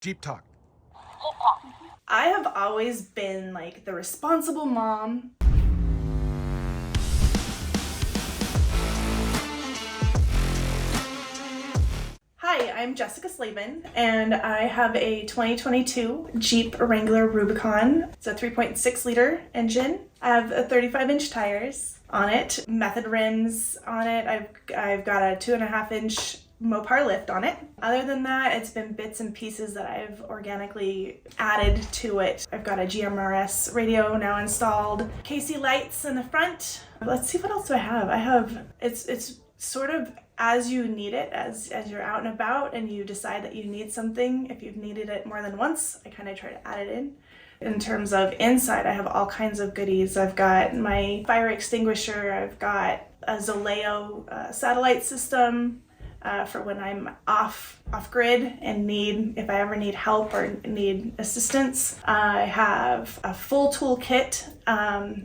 Jeep Talk. I have always been like the responsible mom. Hi, I'm Jessica Slavin, and I have a 2022 Jeep Wrangler Rubicon. It's a 3.6 liter engine. I have a 35-inch tires on it, method rims on it. I've got a 2.5-inch Mopar lift on it. Other than that, it's been bits and pieces that I've organically added to it. I've got a GMRS radio now installed, KC lights in the front. Let's see, what else do I have? It's sort of as you need it, as you're out and about and you decide that you need something. If you've needed it more than once, I kind of try to add it in. In terms of inside, I have all kinds of goodies. I've got my fire extinguisher, I've got a Zoleo satellite system, for when I'm off grid and if I ever need help or need assistance. I have a full tool kit,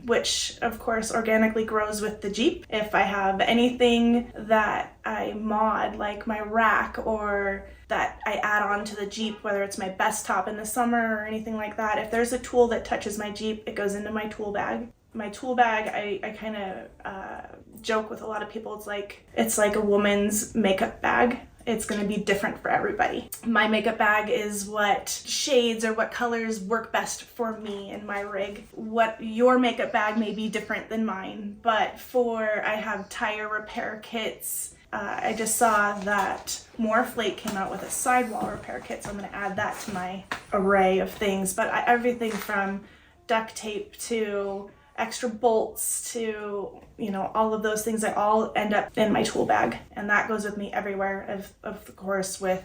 which of course organically grows with the Jeep. If I have anything that I mod, like my rack, or that I add on to the Jeep, whether it's my best top in the summer or anything like that, if there's a tool that touches my Jeep, it goes into my tool bag. My tool bag, I kind of joke with a lot of people, it's like a woman's makeup bag. It's going to be different for everybody. My makeup bag is what shades or what colors work best for me and my rig. What your makeup bag may be different than mine, but I have tire repair kits. I just saw that Moreflate came out with a sidewall repair kit, so I'm going to add that to my array of things. But everything from duct tape to extra bolts to, all of those things, that all end up in my tool bag, and that goes with me everywhere, of course, with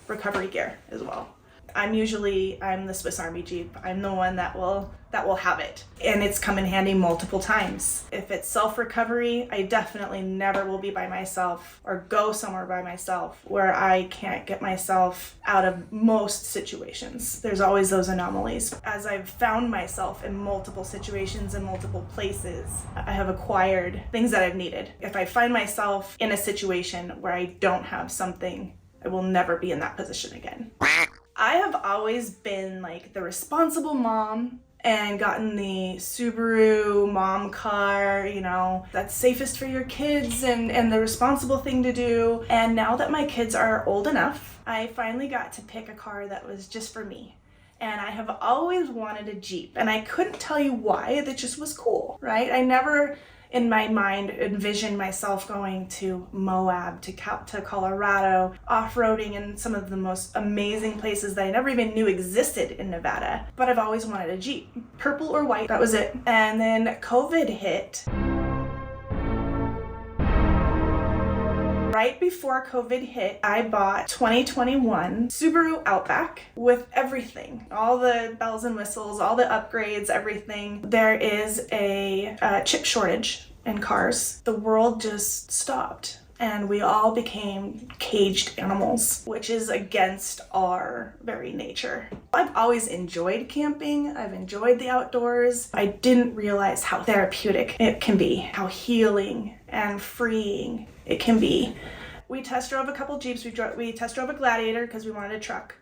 recovery gear as well. I'm the Swiss Army Jeep. I'm the one that will have it, and it's come in handy multiple times. If it's self-recovery, I definitely never will be by myself or go somewhere by myself where I can't get myself out of most situations. There's always those anomalies. As I've found myself in multiple situations in multiple places, I have acquired things that I've needed. If I find myself in a situation where I don't have something, I will never be in that position again. I have always been like the responsible mom and gotten the Subaru mom car, that's safest for your kids and the responsible thing to do. And now that my kids are old enough, I finally got to pick a car that was just for me. And I have always wanted a Jeep, and I couldn't tell you why. That just was cool, right? I never in my mind envisioned myself going to Moab, to Colorado, off-roading in some of the most amazing places that I never even knew existed in Nevada. But I've always wanted a Jeep, purple or white, that was it. And then COVID hit. Right before COVID hit, I bought 2021 Subaru Outback with everything, all the bells and whistles, all the upgrades, everything. There is a chip shortage in cars. The world just stopped, and we all became caged animals, which is against our very nature. I've always enjoyed camping. I've enjoyed the outdoors. I didn't realize how therapeutic it can be, how healing and freeing it can be. We test drove a couple Jeeps. We test drove a Gladiator because we wanted a truck.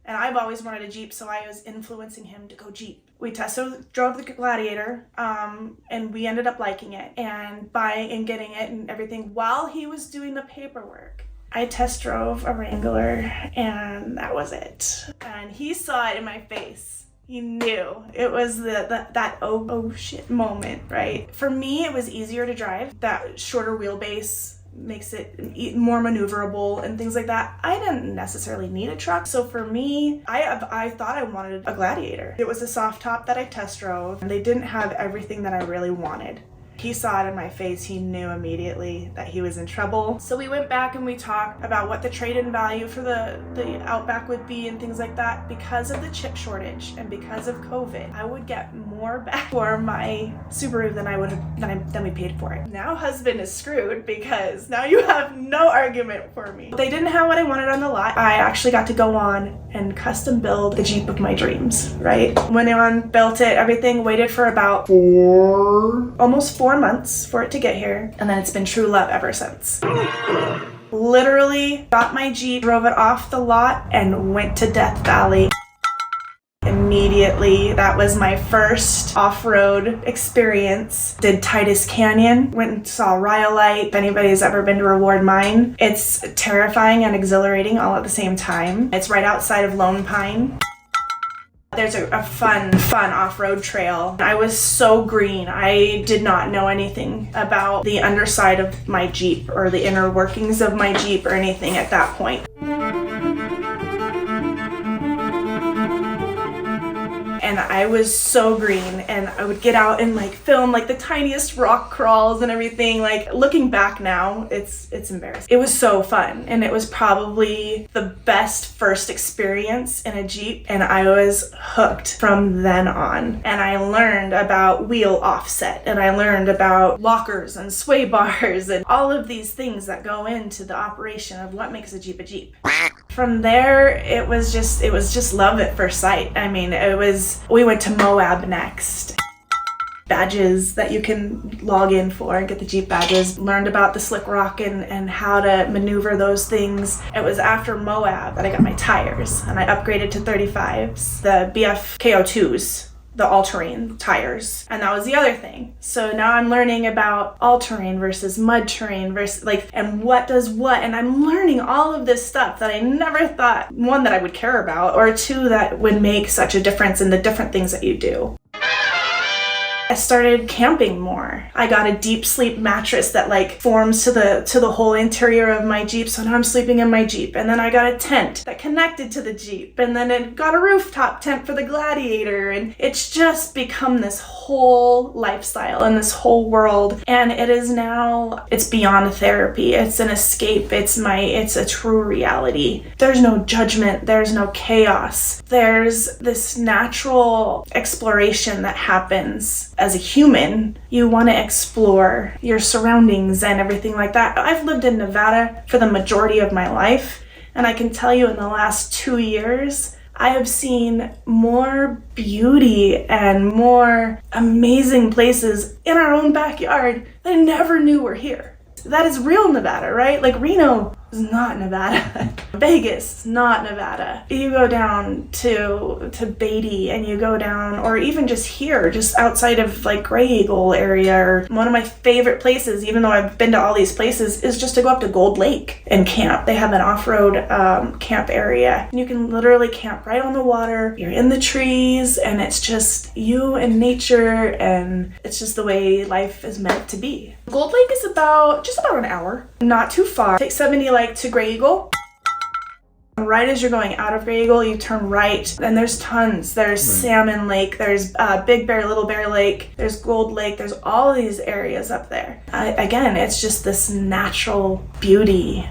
And I've always wanted a Jeep, so I was influencing him to go Jeep. We test drove the Gladiator, and we ended up liking it and buying and getting it and everything. While he was doing the paperwork, I test drove a Wrangler, and that was it. And he saw it in my face. He knew. It was that oh shit moment, right? For me, it was easier to drive. That shorter wheelbase makes it more maneuverable and things like that. I didn't necessarily need a truck. So for me, I thought I wanted a Gladiator. It was a soft top that I test drove, and they didn't have everything that I really wanted. He saw it in my face. He knew immediately that he was in trouble. So we went back and we talked about what the trade-in value for the Outback would be and things like that. Because of the chip shortage and because of COVID, I would get more back for my Subaru than we paid for it. Now husband is screwed because now you have no argument for me. They didn't have what I wanted on the lot. I actually got to go on and custom build the Jeep of my dreams, right? Went on, built it, everything, waited for about almost 4 months for it to get here, and then it's been true love ever since. literally got my Jeep, drove it off the lot, and went to Death Valley. Immediately, that was my first off-road experience. Did Titus Canyon, went and saw Rhyolite. If anybody's ever been to Reward Mine, it's terrifying and exhilarating all at the same time. It's right outside of Lone Pine. There's a fun off-road trail. I was so green. I did not know anything about the underside of my Jeep or the inner workings of my Jeep or anything at that point. And I was so green, and I would get out and like film like the tiniest rock crawls and everything. Like looking back now, it's embarrassing. It was so fun, and it was probably the best first experience in a Jeep, and I was hooked from then on. And I learned about wheel offset, and I learned about lockers and sway bars and all of these things that go into the operation of what makes a Jeep a Jeep. From there, it was just love at first sight. I mean, we went to Moab next. Badges that you can log in for and get the Jeep badges. Learned about the slick rock and how to maneuver those things. It was after Moab that I got my tires, and I upgraded to 35s, the BF KO2s. The all-terrain tires. And that was the other thing. So now I'm learning about all-terrain versus mud terrain versus and what does what. And I'm learning all of this stuff that I never thought, one, that I would care about, or two, that would make such a difference in the different things that you do. I started camping more. I got a deep sleep mattress that forms to the whole interior of my Jeep, so now I'm sleeping in my Jeep. And then I got a tent that connected to the Jeep, and then it got a rooftop tent for the Gladiator, and it's just become this whole lifestyle and this whole world. And it is now, it's beyond therapy. It's an escape. It's a true reality. There's no judgment. There's no chaos. There's this natural exploration that happens. As a human, you want to explore your surroundings and everything like that. I've lived in Nevada for the majority of my life, and I can tell you in the last 2 years, I have seen more beauty and more amazing places in our own backyard that I never knew were here. That is real Nevada, right? Like Reno is not Nevada. Vegas is not Nevada. You go down to Beatty, and you go down, or even just here, just outside of Gray Eagle area, or one of my favorite places, even though I've been to all these places, is just to go up to Gold Lake and camp. They have an off-road camp area, and you can literally camp right on the water. You're in the trees, and it's just you and nature, and it's just the way life is meant to be. Gold Lake is just about an hour, not too far. Take 70 to Gray Eagle. Right as you're going out of Gray Eagle, you turn right, and there's tons. There's Salmon Lake, there's Big Bear, Little Bear Lake, there's Gold Lake, there's all of these areas up there. Again, it's just this natural beauty.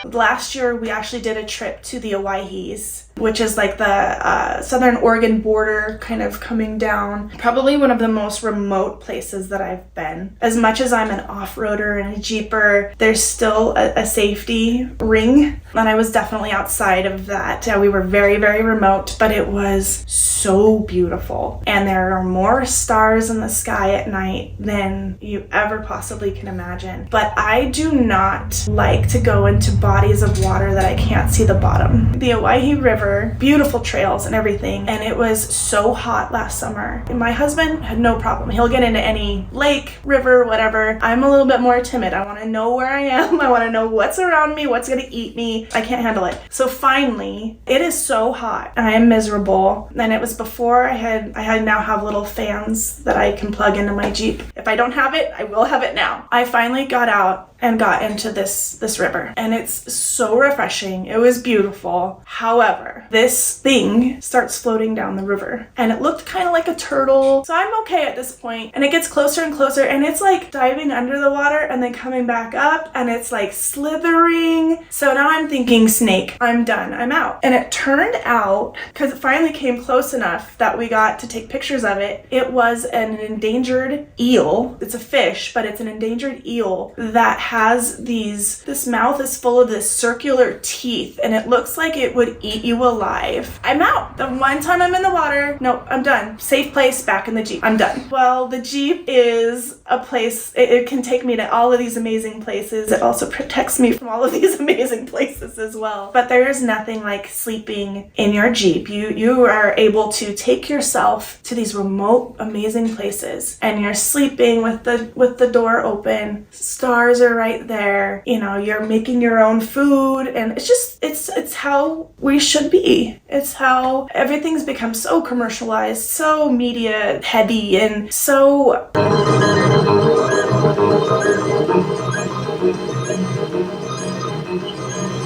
Last year, we actually did a trip to the Owyhees, which is the southern Oregon border, kind of coming down. Probably one of the most remote places that I've been. As much as I'm an off-roader and a Jeeper, there's still a safety ring, and I was definitely outside of that. We were very, very remote, but it was so beautiful. And there are more stars in the sky at night than you ever possibly can imagine. But I do not like to go into bodies of water that I can't see the bottom. The Owyhee River, beautiful trails and everything, and it was so hot last summer. And my husband had no problem. He'll get into any lake, river, whatever. I'm a little bit more timid. I want to know where I am. I want to know what's around me, what's going to eat me. I can't handle it. So finally, it is so hot. I am miserable. And it was before I now have little fans that I can plug into my Jeep. If I don't have it, I will have it now. I finally got out and got into this river, and it's so refreshing. It was beautiful. However, this thing starts floating down the river, and it looked kind of like a turtle. So I'm okay at this point, and it gets closer and closer, and it's diving under the water and then coming back up, and it's slithering. So now I'm thinking, snake, I'm done, I'm out. And it turned out, because it finally came close enough that we got to take pictures of it, it was an endangered eel. It's a fish, but it's an endangered eel that has this mouth is full of this circular teeth, and it looks like it would eat you alive. I'm out. The one time I'm in the water, nope, I'm done. Safe place, back in the Jeep. I'm done. Well, the Jeep is a place, it can take me to all of these amazing places. It also protects me from all of these amazing places as well. But there's nothing like sleeping in your Jeep. You are able to take yourself to these remote, amazing places, and you're sleeping with the door open. Stars are right there. You know, you're making your own food, and it's how we should be. It's how everything's become so commercialized, so media heavy, and so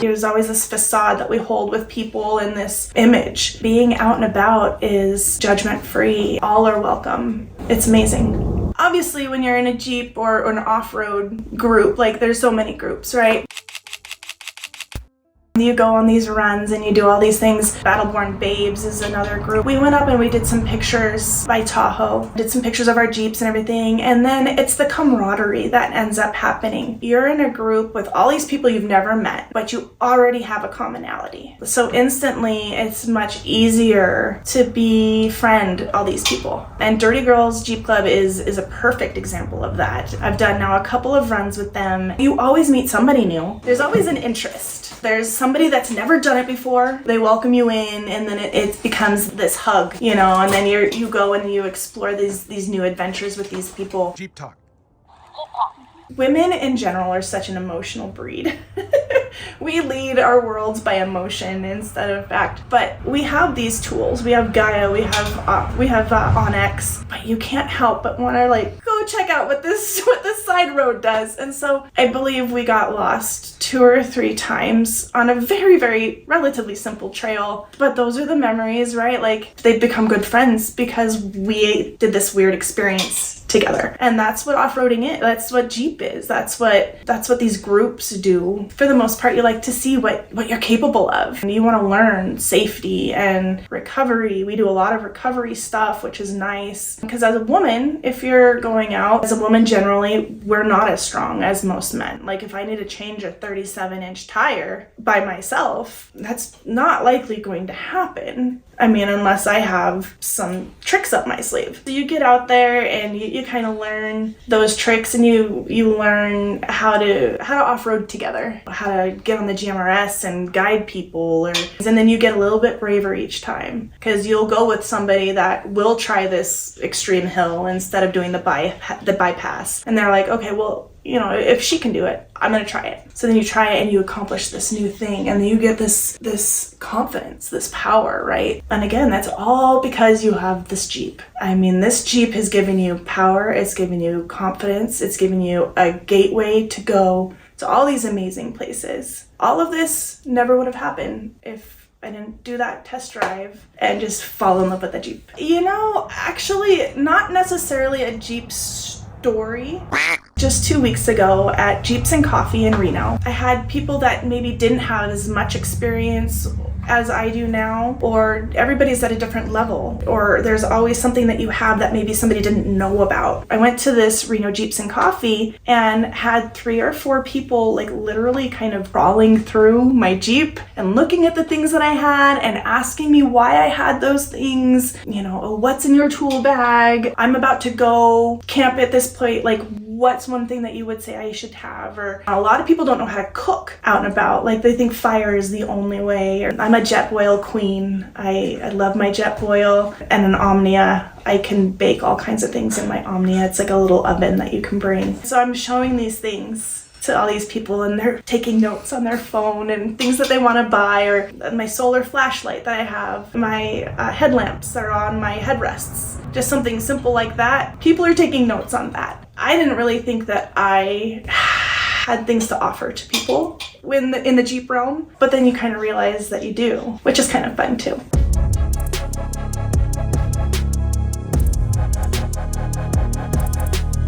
there's always this facade that we hold with people in this image. Being out and about is judgment-free. All are welcome. It's amazing. Obviously, when you're in a Jeep or an off-road group, like there's so many groups, right? You go on these runs and you do all these things. Battleborn Babes is another group. We went up and we did some pictures by Tahoe, did some pictures of our Jeeps and everything, and then it's the camaraderie that ends up happening. You're in a group with all these people you've never met, but you already have a commonality. So instantly, it's much easier to befriend all these people. And Dirty Girls Jeep Club is a perfect example of that. I've done now a couple of runs with them. You always meet somebody new. There's always an interest. There's somebody that's never done it before. They welcome you in, and then it becomes this hug, you know, and then you go and you explore these new adventures with these people. Jeep talk. Women in general are such an emotional breed. We lead our worlds by emotion instead of fact. But we have these tools. We have Gaia. We have Onyx. But you can't help but want to like go check out what this side road does. And so I believe we got lost 2 or 3 times on a very, very relatively simple trail. But those are the memories, right? Like they've become good friends because we did this weird experience together. And that's what off-roading is. That's what Jeep is. That's what these groups do. For the most part, you like to see what you're capable of. And you want to learn safety and recovery. We do a lot of recovery stuff, which is nice. Because as a woman, if you're going out, as a woman generally, we're not as strong as most men. Like if I need to change a 37-inch tire by myself, that's not likely going to happen. I mean, unless I have some tricks up my sleeve. So you get out there and you kind of learn those tricks, and you learn how to off-road together, how to get on the GMRS and guide people, and then you get a little bit braver each time because you'll go with somebody that will try this extreme hill instead of doing the bypass, and they're like, okay, well, you know, if she can do it, I'm gonna try it. So then you try it and you accomplish this new thing, and then you get this confidence, this power, right? And again, that's all because you have this Jeep. I mean, this Jeep has given you power, it's given you confidence, it's given you a gateway to go to all these amazing places. All of this never would have happened if I didn't do that test drive and just fall in love with the Jeep. You know, actually, not necessarily a Jeep story. Just 2 weeks ago at Jeeps and Coffee in Reno, I had people that maybe didn't have as much experience as I do now, or everybody's at a different level, or there's always something that you have that maybe somebody didn't know about. I went to this Reno Jeeps and Coffee and had 3 or 4 people like literally kind of crawling through my Jeep and looking at the things that I had and asking me why I had those things. You know, oh, what's in your tool bag? I'm about to go camp at this place. Like, what's one thing that you would say I should have? Or a lot of people don't know how to cook out and about. Like they think fire is the only way. Or I'm a Jetboil queen. I love my Jetboil and an Omnia. I can bake all kinds of things in my Omnia. It's like a little oven that you can bring. So I'm showing these things to all these people, and they're taking notes on their phone and things that they want to buy, or my solar flashlight that I have, my headlamps that are on my headrests. Just something simple like that. People are taking notes on that. I didn't really think that I had things to offer to people in the Jeep realm, but then you kind of realize that you do, which is kind of fun too.